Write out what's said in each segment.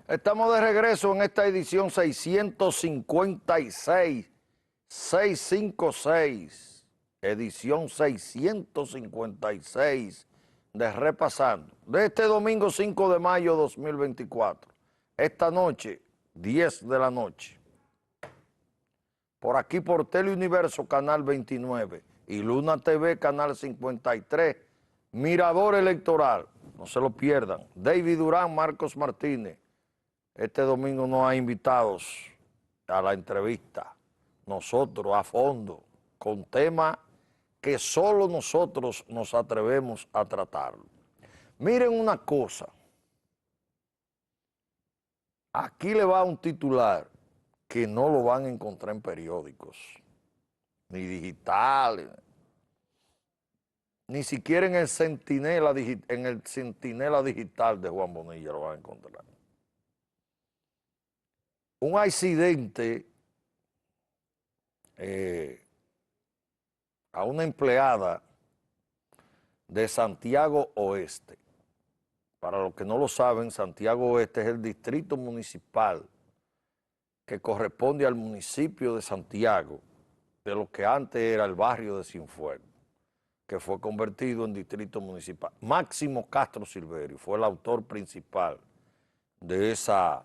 Estamos de regreso en esta edición 656, edición 656 de Repasando, de este domingo 5 de mayo 2024. Esta noche, 10 de la noche, por aquí por Teleuniverso, Canal 29, y Luna TV, Canal 53, Mirador Electoral, no se lo pierdan, David Durán, Marcos Martínez. Este domingo no hay invitados a la entrevista, nosotros a fondo, con temas que solo nosotros nos atrevemos a tratarlo. Miren una cosa, aquí le va un titular que no lo van a encontrar en periódicos, ni digitales, ni siquiera en el Centinela Digital de Juan Bonilla lo van a encontrar. Un accidente a una empleada de Santiago Oeste. Para los que no lo saben, Santiago Oeste es el distrito municipal que corresponde al municipio de Santiago, de lo que antes era el barrio de Cienfuegos, que fue convertido en distrito municipal. Máximo Castro Silverio fue el autor principal de esa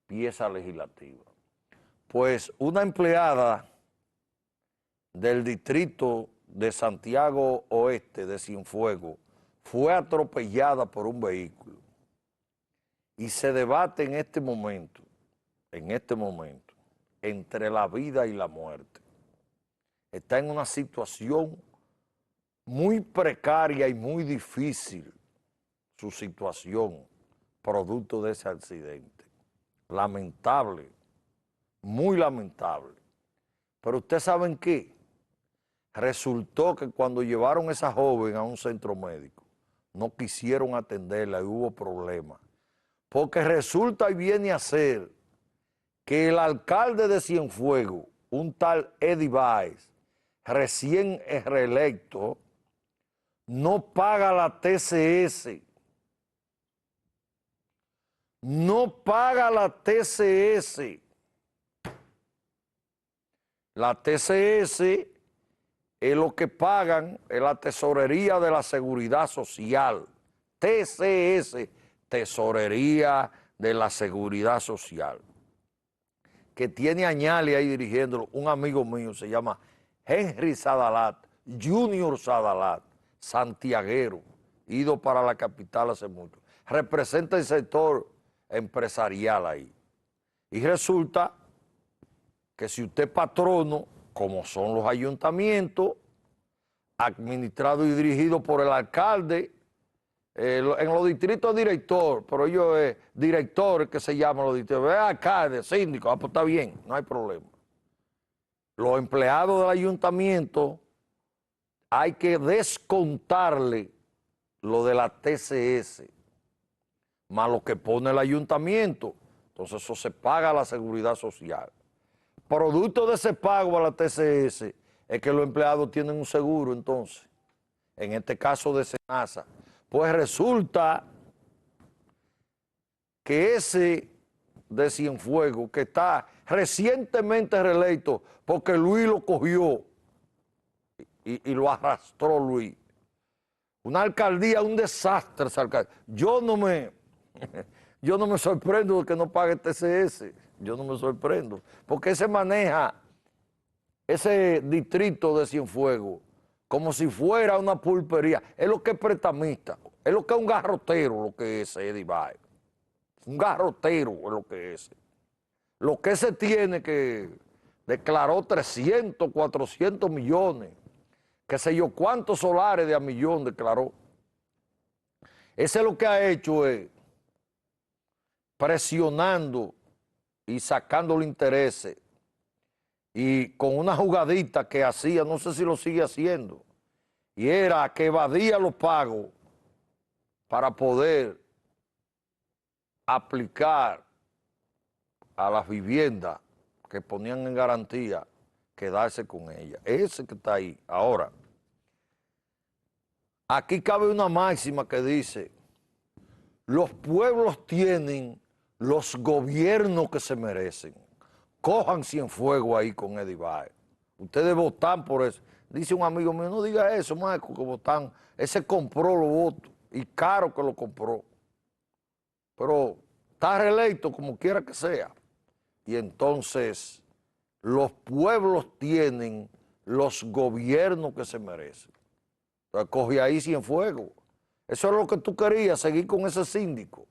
pieza legislativa. Pues una empleada del distrito de Santiago Oeste de Cienfuegos fue atropellada por un vehículo y se debate en este momento, entre la vida y la muerte. Está en una situación muy precaria y muy difícil su situación, producto de ese accidente. Lamentable, muy lamentable. Pero ustedes saben qué, resultó que cuando llevaron a esa joven a un centro médico, no quisieron atenderla y hubo problemas. Porque resulta y viene a ser que el alcalde de Cienfuegos, un tal Eddie Báez, recién reelecto, no paga la TCS. No paga la TCS. La TCS es lo que pagan en la Tesorería de la Seguridad Social. TCS, Tesorería de la Seguridad Social. Que tiene añales ahí dirigiéndolo un amigo mío, se llama Henry Sadalat, Junior Sadalat, santiaguero, ido para la capital hace mucho. Representa el sector empresarial ahí. Y resulta que si usted es patrono, como son los ayuntamientos, administrado y dirigido por el alcalde, en los distritos director, pero ellos es director que se llaman los distritos, alcalde, síndico, pues está bien, no hay problema. Los empleados del ayuntamiento hay que descontarle lo de la TCS, más lo que pone el ayuntamiento, entonces eso se paga a la seguridad social. Producto de ese pago a la TCS es que los empleados tienen un seguro entonces, en este caso de Senasa. Pues resulta que ese de Cienfuegos, que está recientemente reelecto, porque Luis lo cogió y lo arrastró Luis. Una alcaldía, un desastre esa alcaldía. Yo no me sorprendo de que no pague TCS, yo no me sorprendo, porque se maneja ese distrito de Cienfuegos como si fuera una pulpería. Es lo que es prestamista, es lo que es un garrotero, lo que es Eddie Baez. Un garrotero es lo que es. Lo que se tiene que declaró 300, 400 millones, qué sé yo, cuántos solares de a millón declaró. Ese es lo que ha hecho es presionando y sacándole intereses y con una jugadita que hacía, no sé si lo sigue haciendo, y era que evadía los pagos para poder aplicar a las viviendas que ponían en garantía quedarse con ella. Ese que está ahí. Ahora, aquí cabe una máxima que dice, los pueblos tienen los gobiernos que se merecen. Cojan Cienfuegos ahí con Eddie Baez. Ustedes votan por eso. Dice un amigo mío, no diga eso, Marco, que votan. Ese compró los votos y caro que lo compró. Pero está reelecto como quiera que sea. Y entonces los pueblos tienen los gobiernos que se merecen. Entonces coge ahí Cienfuegos. Eso es lo que tú querías, seguir con ese síndico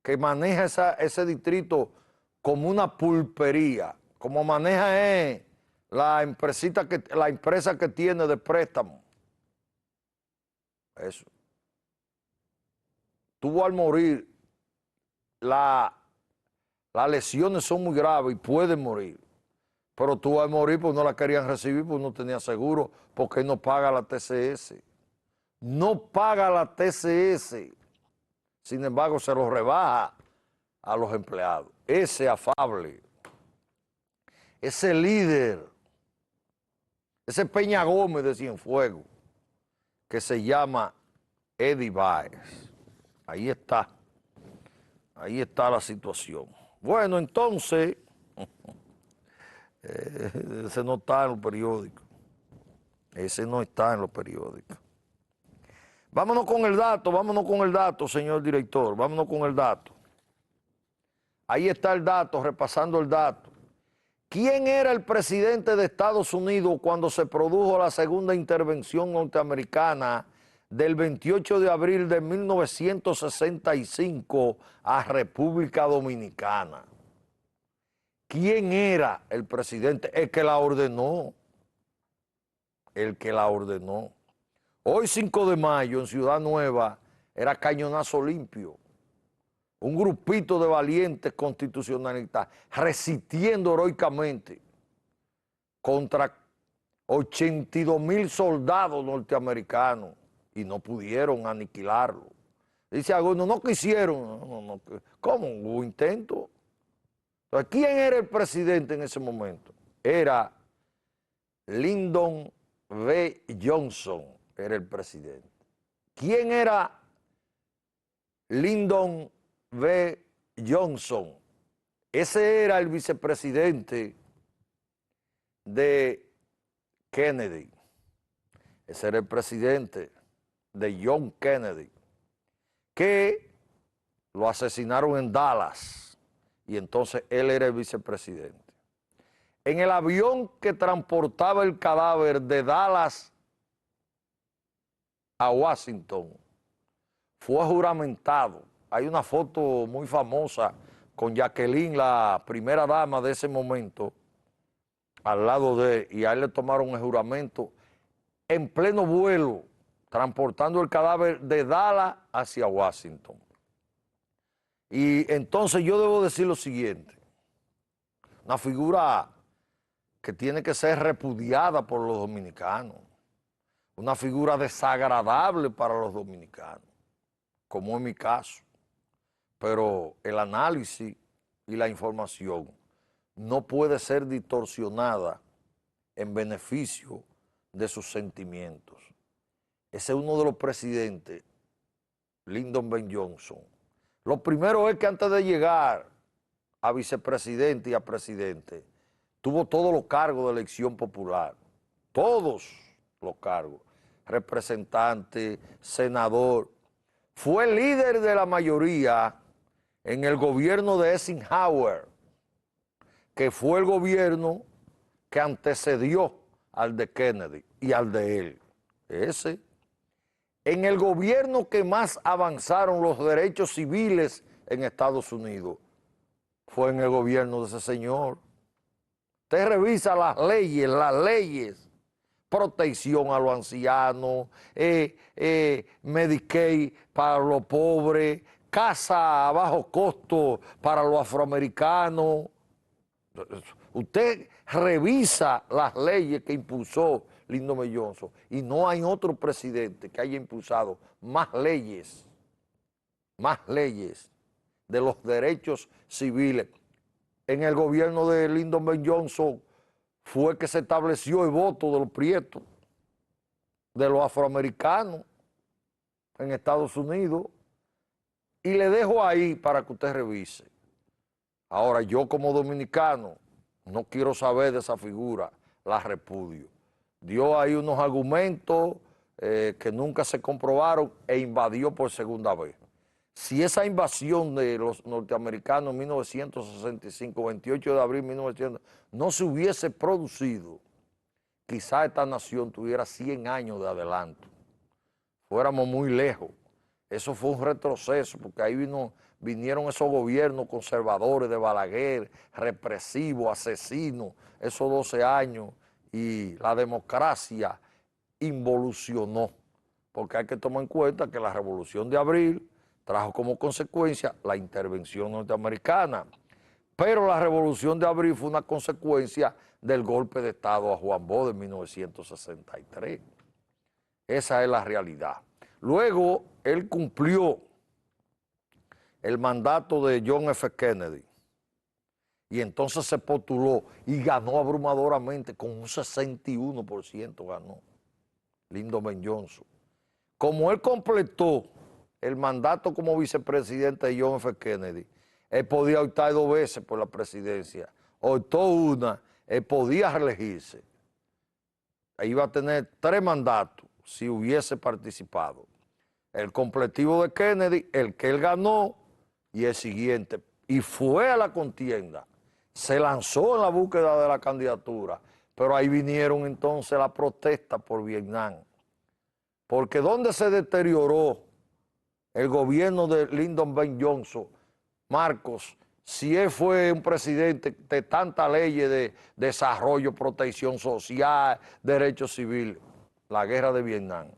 que maneja ese distrito como una pulpería, como maneja la empresa que tiene de préstamo. Eso. Tuvo al morir, las lesiones son muy graves y pueden morir. Pero tuvo al morir pues no la querían recibir, pues no tenía seguro, porque no paga la TCS. No paga la TCS. Sin embargo, se lo rebaja a los empleados. Ese afable, ese líder, ese Peña Gómez de Cienfuegos, que se llama Eddie Baez. Ahí está la situación. Bueno, entonces, ese no está en los periódicos. Ese no está en los periódicos. Vámonos con el dato, señor director, vámonos con el dato. Ahí está el dato, repasando el dato. ¿Quién era el presidente de Estados Unidos cuando se produjo la segunda intervención norteamericana del 28 de abril de 1965 a República Dominicana? ¿Quién era el presidente? El que la ordenó. El que la ordenó. Hoy 5 de mayo en Ciudad Nueva era cañonazo limpio. Un grupito de valientes constitucionalistas resistiendo heroicamente contra 82,000 soldados norteamericanos y no pudieron aniquilarlo. Dice algunos, no quisieron. No. ¿Cómo? Hubo intento. Entonces, ¿quién era el presidente en ese momento? Era Lyndon B. Johnson, era el presidente. ¿Quién era Lyndon B. Johnson? Ese era el vicepresidente de Kennedy. Ese era el presidente de John Kennedy, que lo asesinaron en Dallas y entonces él era el vicepresidente. En el avión que transportaba el cadáver de Dallas a Washington, fue juramentado. Hay una foto muy famosa con Jacqueline, la primera dama de ese momento, al lado de él, y a él le tomaron el juramento en pleno vuelo, transportando el cadáver de Dallas hacia Washington. Y entonces yo debo decir lo siguiente, una figura que tiene que ser repudiada por los dominicanos, una figura desagradable para los dominicanos, como en mi caso, pero el análisis y la información no puede ser distorsionada en beneficio de sus sentimientos. Ese es uno de los presidentes, Lyndon B. Johnson. Lo primero es que antes de llegar a vicepresidente y a presidente, tuvo todos los cargos de elección popular, todos los cargos, representante, senador. Fue líder de la mayoría en el gobierno de Eisenhower, que fue el gobierno que antecedió al de Kennedy y al de él. Ese. En el gobierno que más avanzaron los derechos civiles en Estados Unidos fue en el gobierno de ese señor. Usted revisa las leyes, protección a los ancianos, Medicaid para los pobres, casa a bajo costo para los afroamericanos. Usted revisa las leyes que impulsó Lyndon B. Johnson y no hay otro presidente que haya impulsado más leyes de los derechos civiles. En el gobierno de Lyndon B. Johnson fue que se estableció el voto de los prietos, de los afroamericanos en Estados Unidos, y le dejo ahí para que usted revise. Ahora, yo como dominicano no quiero saber de esa figura, la repudio. Dio ahí unos argumentos que nunca se comprobaron e invadió por segunda vez. Si esa invasión de los norteamericanos en 1965, 28 de abril de 1900, no se hubiese producido, quizá esta nación tuviera 100 años de adelanto. Fuéramos muy lejos. Eso fue un retroceso, porque ahí vinieron esos gobiernos conservadores de Balaguer, represivos, asesinos, esos 12 años, y la democracia involucionó, porque hay que tomar en cuenta que la Revolución de Abril trajo como consecuencia la intervención norteamericana, pero la Revolución de Abril fue una consecuencia del golpe de Estado a Juan Bosch de 1963. Esa es la realidad. Luego, él cumplió el mandato de John F. Kennedy y entonces se postuló y ganó abrumadoramente, con un 61% ganó Lyndon B. Johnson. Como él completó el mandato como vicepresidente de John F. Kennedy, él podía optar 2 veces por la presidencia, optó una, él podía reelegirse, iba a tener 3 mandatos si hubiese participado. El completivo de Kennedy, el que él ganó y el siguiente, y fue a la contienda, se lanzó en la búsqueda de la candidatura, pero ahí vinieron entonces las protestas por Vietnam, porque donde se deterioró el gobierno de Lyndon B. Johnson, Marcos, si él fue un presidente de tantas leyes de desarrollo, protección social, derechos civiles, la guerra de Vietnam,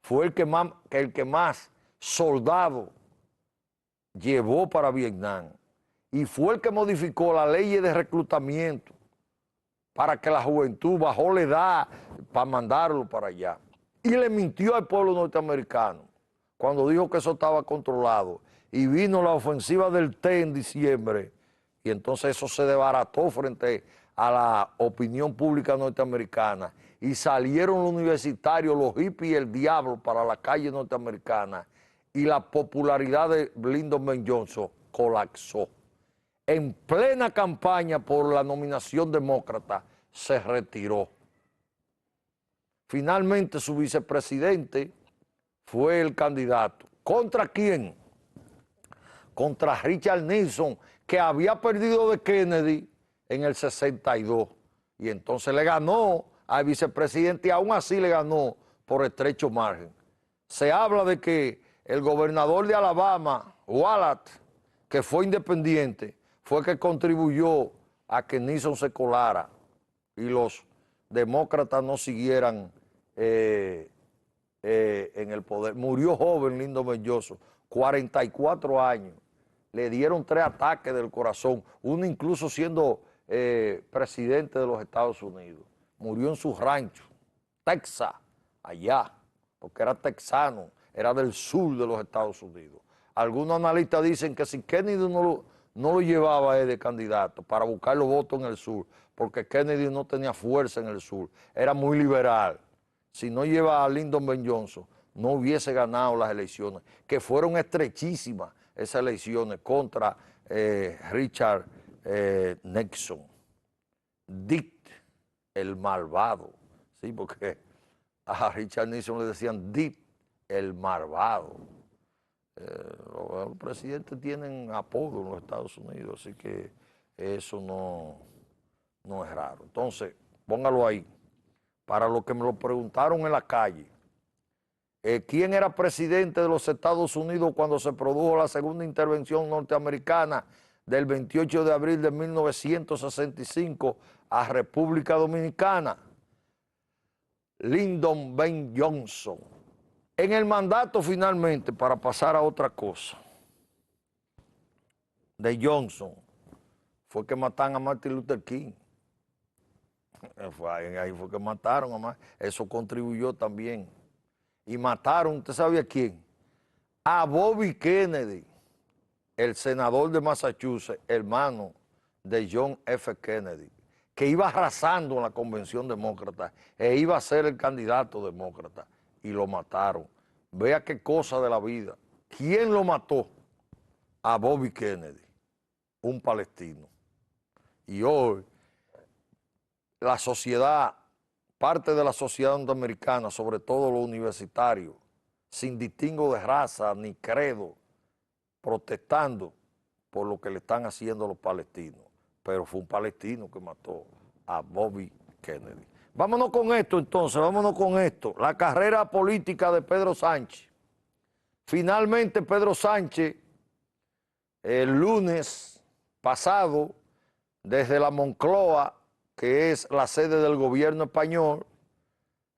fue el que más soldados llevó para Vietnam y fue el que modificó las leyes de reclutamiento para que la juventud bajó la edad para mandarlo para allá. Y le mintió al pueblo norteamericano cuando dijo que eso estaba controlado. Y vino la ofensiva del T en diciembre y entonces eso se desbarató frente a la opinión pública norteamericana y salieron los universitarios, los hippies y el diablo para la calle norteamericana y la popularidad de Lyndon B. Johnson colapsó. En plena campaña por la nominación demócrata se retiró. Finalmente su vicepresidente fue el candidato. ¿Contra quién? Contra Richard Nixon, que había perdido de Kennedy en el 62. Y entonces le ganó al vicepresidente y aún así le ganó por estrecho margen. Se habla de que el gobernador de Alabama, Wallace, que fue independiente, fue que contribuyó a que Nixon se colara y los demócratas no siguieran en el poder. Murió joven Lyndon B. Johnson, 44 años. Le dieron 3 ataques del corazón, uno incluso siendo presidente de los Estados Unidos. Murió en su rancho, Texas, allá, porque era texano, era del sur de los Estados Unidos. Algunos analistas dicen que si Kennedy no lo llevaba de candidato para buscar los votos en el sur, porque Kennedy no tenía fuerza en el sur, era muy liberal. Si no lleva a Lyndon B. Johnson, no hubiese ganado las elecciones, que fueron estrechísimas esas elecciones contra Richard Nixon. Dick, el malvado, ¿sí? Porque a Richard Nixon le decían Dick, el malvado. Los presidentes tienen apodo en los Estados Unidos, así que eso no es raro. Entonces, póngalo ahí. para los que me lo preguntaron en la calle. ¿Quién era presidente de los Estados Unidos cuando se produjo la segunda intervención norteamericana del 28 de abril de 1965 a República Dominicana? Lyndon B. Johnson. En el mandato finalmente, para pasar a otra cosa, de Johnson, fue que mataron a Martin Luther King. Ahí fue que mataron a Martin. Eso contribuyó también. Y mataron, ¿usted sabía quién? A Bobby Kennedy, el senador de Massachusetts, hermano de John F. Kennedy, que iba arrasando en la convención demócrata e iba a ser el candidato demócrata, y lo mataron. Vea qué cosa de la vida. ¿Quién lo mató? A Bobby Kennedy, un palestino. Y hoy la sociedad, parte de la sociedad norteamericana, sobre todo los universitarios, sin distingo de raza ni credo, protestando por lo que le están haciendo a los palestinos. Pero fue un palestino que mató a Bobby Kennedy. Vámonos con esto entonces, vámonos con esto. La carrera política de Pedro Sánchez. Finalmente Pedro Sánchez, el lunes pasado, desde la Moncloa, que es la sede del gobierno español,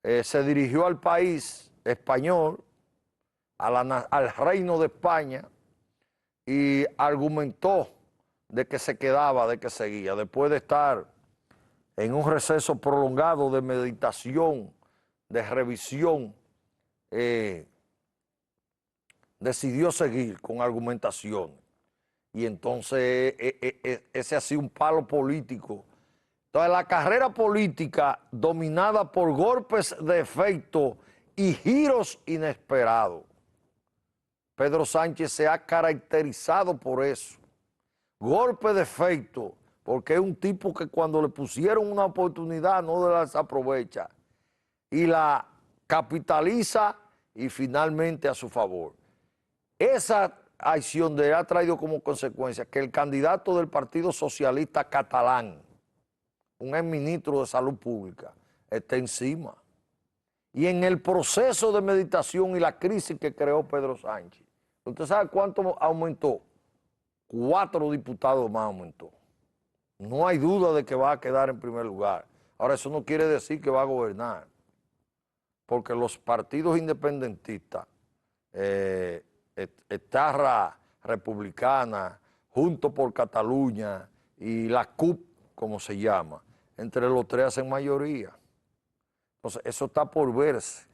se dirigió al país español, al Reino de España, y argumentó de que se quedaba, de que seguía. Después de estar en un receso prolongado de meditación, de revisión, decidió seguir con argumentaciones. Y entonces ese ha sido un palo político. Entonces la carrera política dominada por golpes de efecto y giros inesperados. Pedro Sánchez se ha caracterizado por eso. Golpe de efecto, porque es un tipo que cuando le pusieron una oportunidad no la desaprovecha y la capitaliza y finalmente a su favor. Esa acción de él ha traído como consecuencia que el candidato del Partido Socialista Catalán, un exministro de Salud Pública, está encima. Y en el proceso de meditación y la crisis que creó Pedro Sánchez, ¿usted sabe cuánto aumentó? 4 diputados más aumentó. No hay duda de que va a quedar en primer lugar. Ahora, eso no quiere decir que va a gobernar, porque los partidos independentistas, Esquerra Republicana, Juntos por Cataluña y la CUP, como se llama, entre los tres hacen mayoría. Entonces, eso está por verse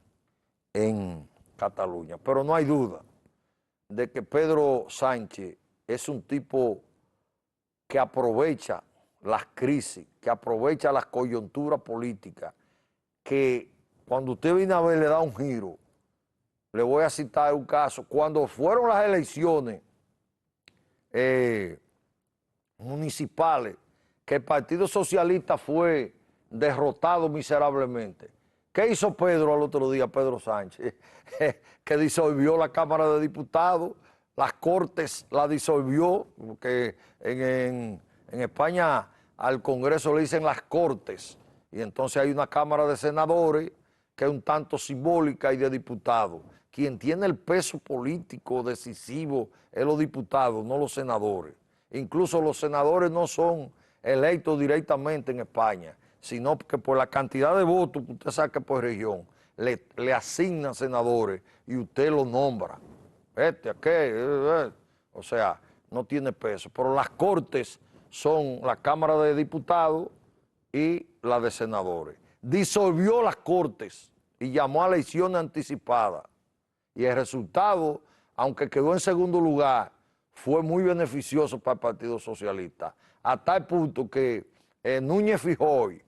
en Cataluña. Pero no hay duda de que Pedro Sánchez es un tipo que aprovecha las crisis, que aprovecha las coyunturas políticas, que cuando usted viene a ver le da un giro. Le voy a citar un caso. Cuando fueron las elecciones municipales, que el Partido Socialista fue derrotado miserablemente, ¿qué hizo Pedro al otro día, Pedro Sánchez? Que disolvió la Cámara de Diputados, las Cortes la disolvió, porque en España al Congreso le dicen las Cortes, y entonces hay una Cámara de Senadores que es un tanto simbólica y de diputados. Quien tiene el peso político decisivo es los diputados, no los senadores. Incluso los senadores no son electos directamente en España, sino que por la cantidad de votos que usted saque por región, le asignan senadores y usted los nombra. O sea, no tiene peso. Pero las Cortes son la Cámara de Diputados y la de Senadores. Disolvió las Cortes y llamó a elecciones anticipadas. Y el resultado, aunque quedó en segundo lugar, fue muy beneficioso para el Partido Socialista, a tal punto que Núñez Fijoy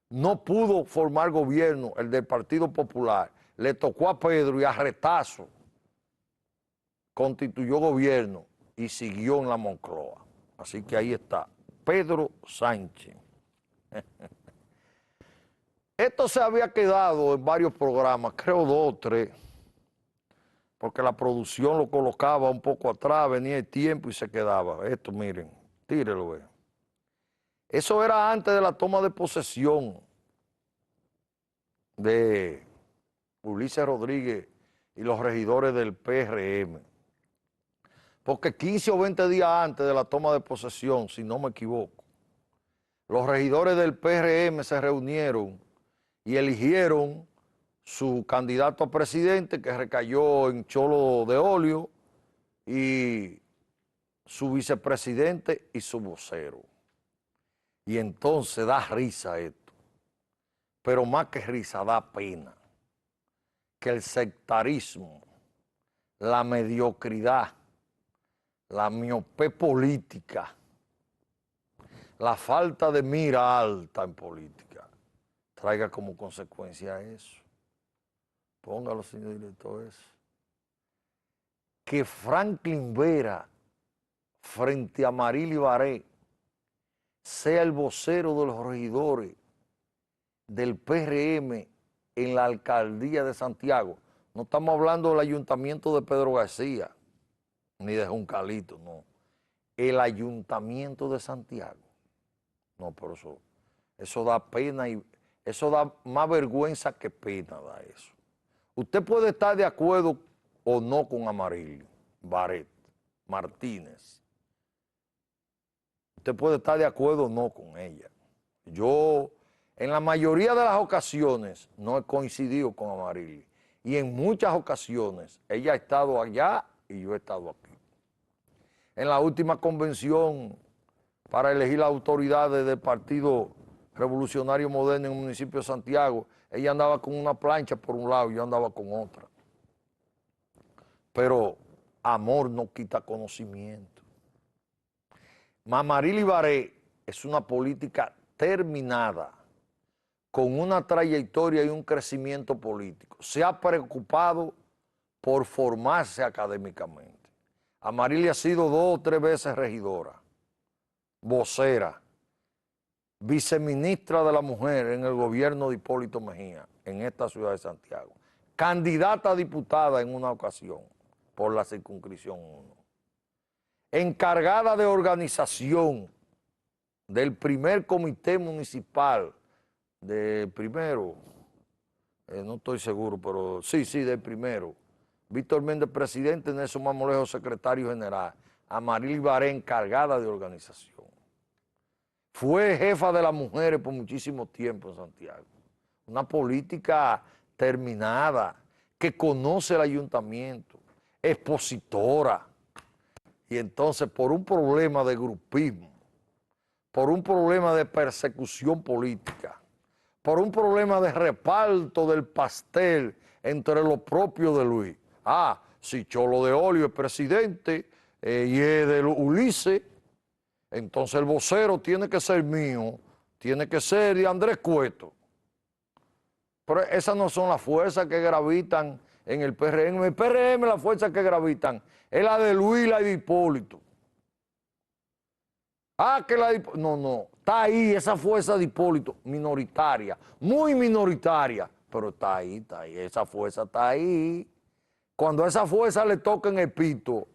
no pudo formar gobierno, el del Partido Popular, le tocó a Pedro y a retazo constituyó gobierno y siguió en la Moncloa. Así que ahí está, Pedro Sánchez. Esto se había quedado en varios programas, creo 2 o 3, porque la producción lo colocaba un poco atrás, venía el tiempo y se quedaba. Esto, miren, tírelo, vean. Eso era antes de la toma de posesión de Ulises Rodríguez y los regidores del PRM. Porque 15 o 20 días antes de la toma de posesión, si no me equivoco, los regidores del PRM se reunieron y eligieron su candidato a presidente, que recayó en Cholo de Olio, y su vicepresidente y su vocero. Y entonces da risa esto, pero más que risa, da pena que el sectarismo, la mediocridad, la miopía política, la falta de mira alta en política, traiga como consecuencia eso. Póngalo, señor director, eso. Que Franklin Vera, frente a Marily Baré, sea el vocero de los regidores del PRM en la alcaldía de Santiago. No estamos hablando del ayuntamiento de Pedro García, ni de Juncalito, no. El ayuntamiento de Santiago. No, por eso da pena y eso da más vergüenza que pena, da eso. Usted puede estar de acuerdo o no con Marily Baré Martínez. Usted puede estar de acuerdo o no con ella. Yo, en la mayoría de las ocasiones, no he coincidido con Marily. Y en muchas ocasiones, ella ha estado allá y yo he estado aquí. En la última convención para elegir las autoridades del Partido Revolucionario Moderno en el municipio de Santiago, ella andaba con una plancha por un lado y yo andaba con otra. Pero amor no quita conocimiento. Marily Baré es una política terminada, con una trayectoria y un crecimiento político. Se ha preocupado por formarse académicamente. Marily ha sido 2 o 3 veces regidora, vocera, viceministra de la mujer en el gobierno de Hipólito Mejía, en esta ciudad de Santiago, candidata a diputada en una ocasión por la circunscripción 1, encargada de organización del primer comité municipal, del primero, no estoy seguro, pero sí, del primero, Víctor Méndez presidente, Nelson Marmolejo secretario general, Marily Baré encargada de organización. Fue jefa de las mujeres por muchísimo tiempo en Santiago. Una política terminada, que conoce el ayuntamiento, expositora. Y entonces, por un problema de grupismo, por un problema de persecución política, por un problema de reparto del pastel entre los propios de Luis. Si Cholo de Olio es presidente y es de Ulises, entonces el vocero tiene que ser mío, tiene que ser de Andrés Cueto. Pero esas no son las fuerzas que gravitan en el PRM. En el PRM las fuerzas que gravitan es la de Luis y la de Hipólito. No, está ahí esa fuerza de Hipólito, minoritaria, muy minoritaria, pero está ahí, esa fuerza está ahí. Cuando a esa fuerza le toquen el pito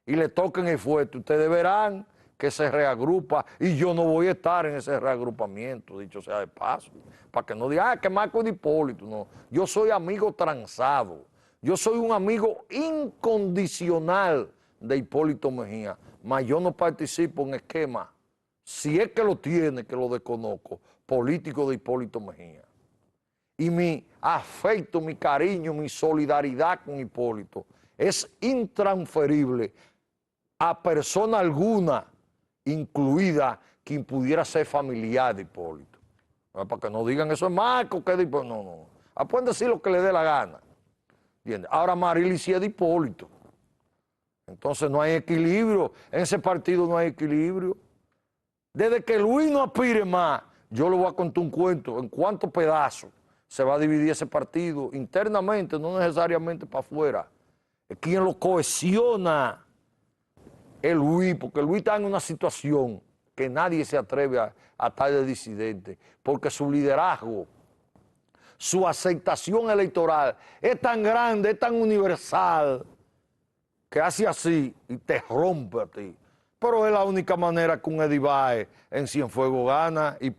y le toquen el fuerte, ustedes verán que se reagrupa, y yo no voy a estar en ese reagrupamiento, dicho sea de paso, para que no digan, que Marco de Hipólito, no. Yo soy amigo transado, yo soy un amigo incondicional de Hipólito Mejía, mas yo no participo en esquemas, si es que lo tiene, que lo desconozco, político de Hipólito Mejía. Y mi afecto, mi cariño, mi solidaridad con Hipólito es intransferible a persona alguna, incluida quien pudiera ser familiar de Hipólito. Para que no digan eso es Marco, que de Hipólito. No. Pueden decir lo que le dé la gana. ¿Entiendes? Ahora Marily sí es de Hipólito. Entonces no hay equilibrio. En ese partido no hay equilibrio. Desde que Luis no aspire más, yo le voy a contar un cuento en cuántos pedazos se va a dividir ese partido internamente, no necesariamente para afuera. Es quien lo cohesiona es Luis, porque Luis está en una situación que nadie se atreve a estar de disidente, porque su liderazgo, su aceptación electoral es tan grande, es tan universal, que hace así y te rompe a ti. Pero es la única manera que un Eddie Baez en Cienfuegos gana y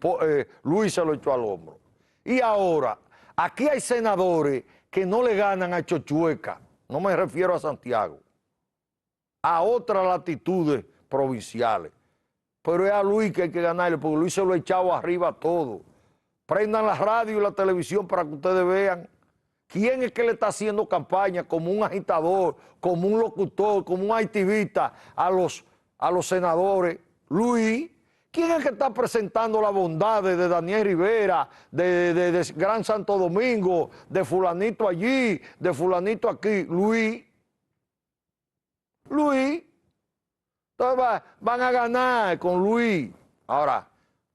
Luis se lo echó al hombro. Y ahora, Aquí hay senadores que no le ganan a Chochueca, no me refiero a Santiago, a otras latitudes provinciales. Pero es a Luis que hay que ganarle, porque Luis se lo ha echado arriba a todo. Prendan la radio y la televisión para que ustedes vean quién es que le está haciendo campaña como un agitador, como un locutor, como un activista a los senadores. Luis. ¿Quién es que está presentando las bondades de Daniel Rivera, de Gran Santo Domingo, de fulanito allí, de fulanito aquí? Luis. Luis. Entonces van a ganar con Luis. Ahora,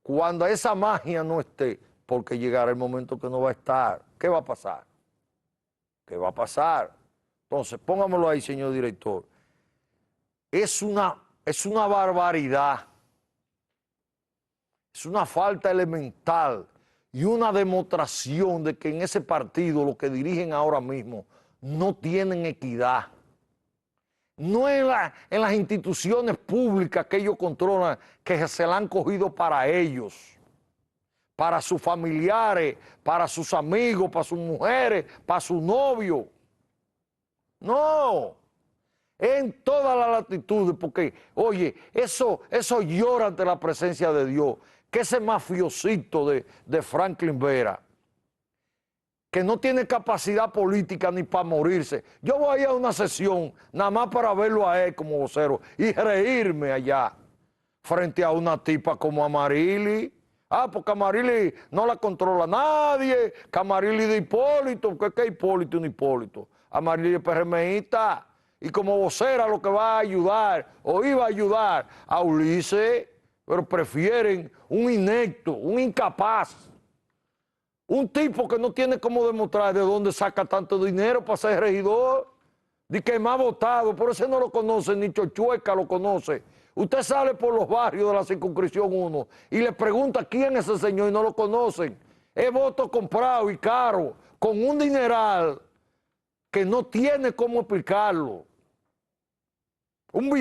cuando esa magia no esté, porque llegará el momento que no va a estar, ¿qué va a pasar? ¿Qué va a pasar? Entonces, póngamelo ahí, señor director. Es una barbaridad. Es una falta elemental y una demostración de que en ese partido los que dirigen ahora mismo no tienen equidad. No en las instituciones públicas que ellos controlan, que se la han cogido para ellos, para sus familiares, para sus amigos, para sus mujeres, para sus novios. No. En todas las latitudes, porque, oye, eso llora ante la presencia de Dios, que ese mafiosito de Franklin Vera, que no tiene capacidad política ni para morirse. Yo voy a ir a una sesión, nada más para verlo a él como vocero, y reírme allá, frente a una tipa como Amarili. Porque Amarili no la controla nadie, que Amarili de Hipólito, que Hipólito un Hipólito. Amarili es PRMista. Y como vocera lo que va a ayudar, o iba a ayudar a Ulises, pero prefieren un inepto, un incapaz, un tipo que no tiene cómo demostrar de dónde saca tanto dinero para ser regidor, de que más votado, por eso no lo conoce, ni Chochueca lo conoce. Usted sale por los barrios de la circunscripción 1 y le pregunta quién es ese señor y no lo conocen. Es voto comprado y caro, con un dineral que no tiene cómo explicarlo. Un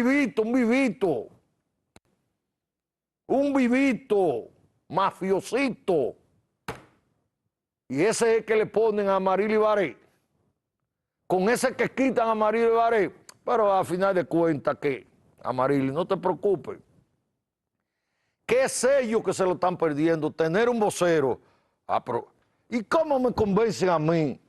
vivito, mafiosito. Y ese es el que le ponen a Amarili Baré. Con ese que quitan a Amarili Baré. Pero a final de cuentas, ¿qué? Amarili, no te preocupes. ¿Qué es ellos que se lo están perdiendo? Tener un vocero. ¿Y cómo me convencen a mí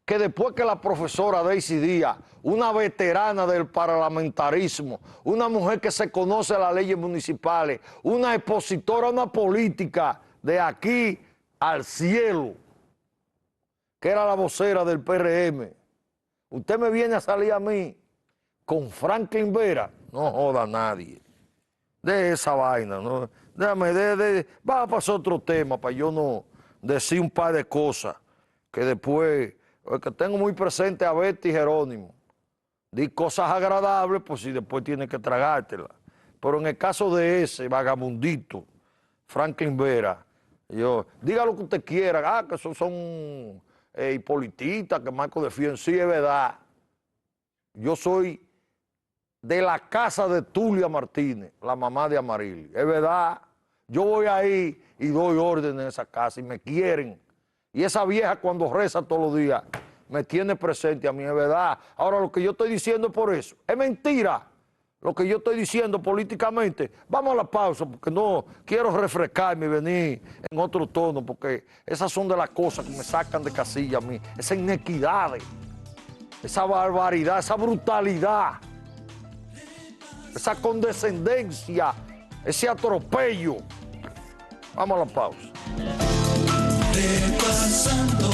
que después que la profesora Daisy Díaz, una veterana del parlamentarismo, una mujer que se conoce las leyes municipales, una expositora a una política de aquí al cielo, que era la vocera del PRM, usted me viene a salir a mí con Franklin Vera? No joda a nadie de esa vaina, ¿no? Va a pasar otro tema para yo no decir un par de cosas que después, que tengo muy presente a Betty y Jerónimo. Di cosas agradables, pues si después tienes que tragártelas. Pero en el caso de ese vagabundito, Franklin Vera, diga lo que usted quiera, que esos son hipolitistas, que Marco defiende. Sí, es verdad. Yo soy de la casa de Tulia Martínez, la mamá de Amarili. Es verdad. Yo voy ahí y doy orden en esa casa y me quieren. Y esa vieja cuando reza todos los días me tiene presente a mí, es verdad. Ahora lo que yo estoy diciendo por eso, es mentira lo que yo estoy diciendo políticamente. Vamos a la pausa porque no quiero refrescarme y venir en otro tono, porque esas son de las cosas que me sacan de casilla a mí. Esa inequidad, esa barbaridad, esa brutalidad, esa condescendencia, ese atropello. Vamos a la pausa. Repasando